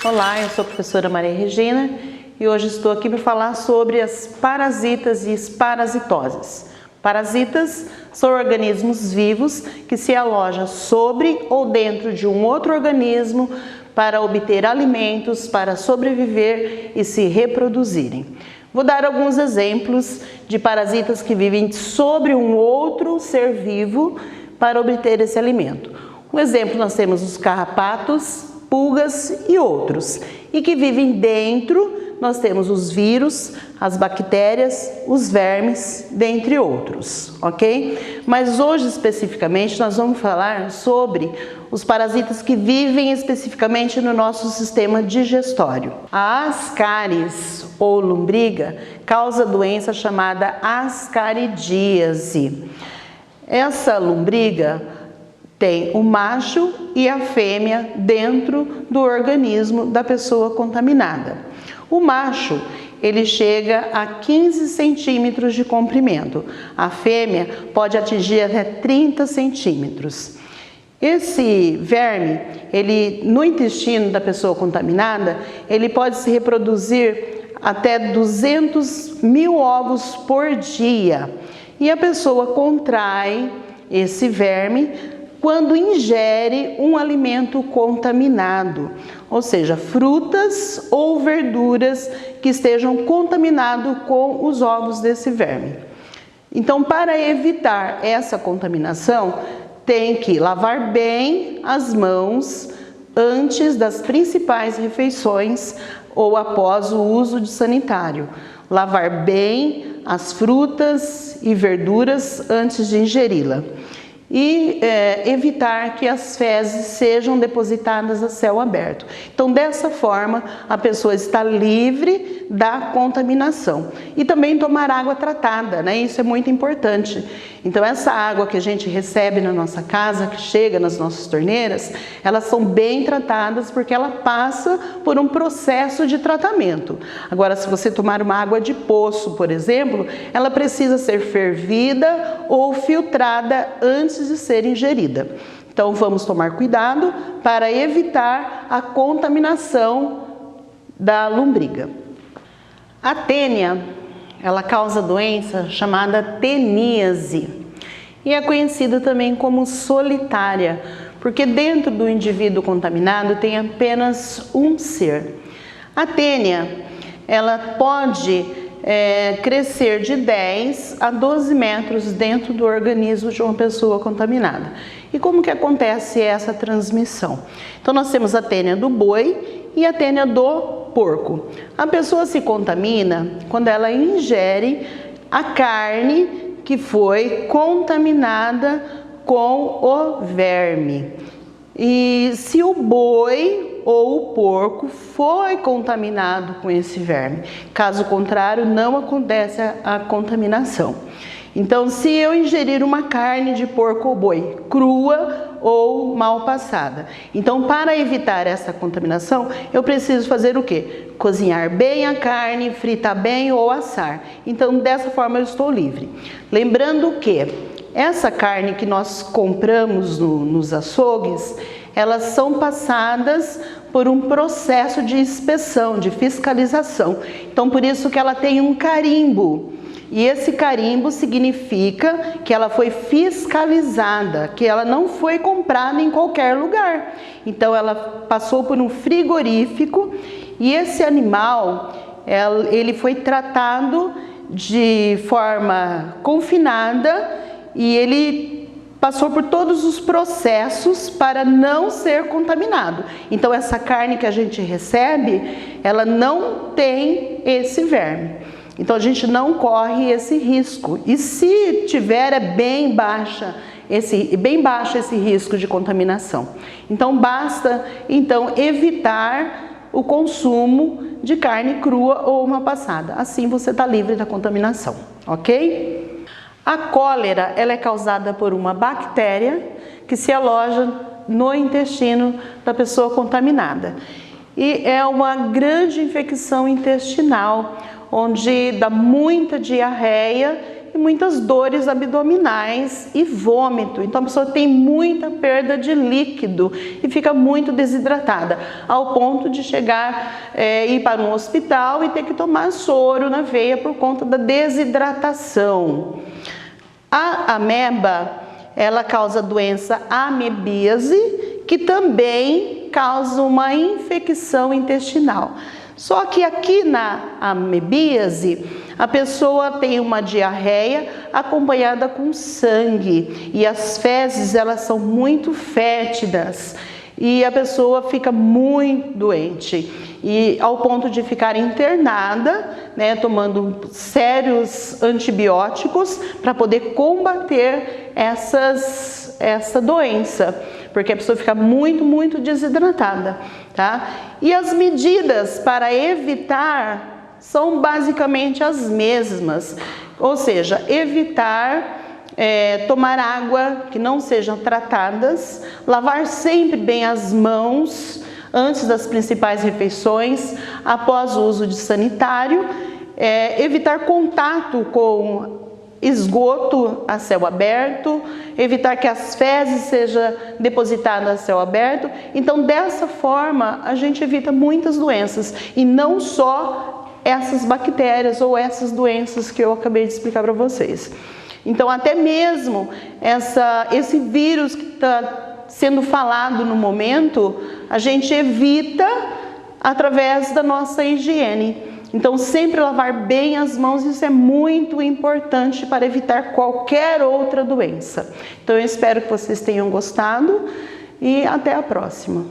Olá, eu sou a professora Maria Regina e hoje estou aqui para falar sobre as parasitas e as parasitoses. Parasitas são organismos vivos que se alojam sobre ou dentro de um outro organismo para obter alimentos, para sobreviver e se reproduzirem. Vou dar alguns exemplos de parasitas que vivem sobre um outro ser vivo para obter esse alimento. Um exemplo, nós temos os carrapatos, pulgas e outros. E que vivem dentro, nós temos os vírus, as bactérias, os vermes, dentre outros, ok? Mas hoje, especificamente, nós vamos falar sobre os parasitas que vivem especificamente no nosso sistema digestório. A ascaris, ou lombriga, causa doença chamada ascaridíase. Essa lombriga tem o macho e a fêmea dentro do organismo da pessoa contaminada. O macho, ele chega a 15 centímetros de comprimento. A fêmea pode atingir até 30 centímetros. Esse verme, no intestino da pessoa contaminada, ele pode se reproduzir até 200 mil ovos por dia. E a pessoa contrai esse verme quando ingere um alimento contaminado, ou seja, frutas ou verduras que estejam contaminados com os ovos desse verme. Então, para evitar essa contaminação, tem que lavar bem as mãos antes das principais refeições ou após o uso de sanitário. Lavar bem as frutas e verduras antes de ingeri-la. E evitar que as fezes sejam depositadas a céu aberto. Então, dessa forma, a pessoa está livre da contaminação. E também tomar água tratada, né? Isso é muito importante. Então, essa água que a gente recebe na nossa casa, que chega nas nossas torneiras, elas são bem tratadas porque ela passa por um processo de tratamento. Agora, se você tomar uma água de poço, por exemplo, ela precisa ser fervida ou filtrada antes de ser ingerida. Então, vamos tomar cuidado para evitar a contaminação da lombriga. A tênia, ela causa doença chamada teníase e é conhecida também como solitária, porque dentro do indivíduo contaminado tem apenas um ser. A tênia, ela pode crescer de 10 a 12 metros dentro do organismo de uma pessoa contaminada. E como que acontece essa transmissão? Então, nós temos a tênia do boi e a tênia do porco. A pessoa se contamina quando ela ingere a carne que foi contaminada com o verme. E se o boi ou o porco foi contaminado com esse verme, caso contrário, não acontece a contaminação. Então, se eu ingerir uma carne de porco ou boi crua ou mal passada, então para evitar essa contaminação, eu preciso fazer o quê? Cozinhar bem a carne, fritar bem ou assar. Então, dessa forma eu estou livre. Lembrando que essa carne que nós compramos nos açougues, elas são passadas por um processo de inspeção, de fiscalização. Então, por isso que ela tem um carimbo. E esse carimbo significa que ela foi fiscalizada, que ela não foi comprada em qualquer lugar. Então, ela passou por um frigorífico e esse animal, ele foi tratado de forma confinada e ele passou por todos os processos para não ser contaminado. Então, essa carne que a gente recebe, ela não tem esse verme. Então, a gente não corre esse risco. E se tiver, é bem baixo esse risco de contaminação. Então, basta evitar o consumo de carne crua ou uma passada. Assim, você está livre da contaminação, ok? A cólera, ela é causada por uma bactéria que se aloja no intestino da pessoa contaminada. E é uma grande infecção intestinal, onde dá muita diarreia e muitas dores abdominais e vômito. Então a pessoa tem muita perda de líquido e fica muito desidratada, ao ponto de chegar ir para um hospital e ter que tomar soro na veia por conta da desidratação. A ameba, ela causa a doença amebíase, que também causa uma infecção intestinal. Só que aqui na amebíase, a pessoa tem uma diarreia acompanhada com sangue e as fezes, elas são muito fétidas e a pessoa fica muito doente e ao ponto de ficar internada, né, tomando sérios antibióticos para poder combater essa doença, porque a pessoa fica muito desidratada, tá? E as medidas para evitar são basicamente as mesmas, ou seja, evitar tomar água que não sejam tratadas, lavar sempre bem as mãos antes das principais refeições, após o uso de sanitário, evitar contato com esgoto a céu aberto, evitar que as fezes sejam depositadas a céu aberto. Então, dessa forma, a gente evita muitas doenças, e não só essas bactérias ou essas doenças que eu acabei de explicar para vocês. Então, até mesmo esse vírus que está sendo falado no momento, a gente evita através da nossa higiene. Então, sempre lavar bem as mãos, isso é muito importante para evitar qualquer outra doença. Então, eu espero que vocês tenham gostado e até a próxima.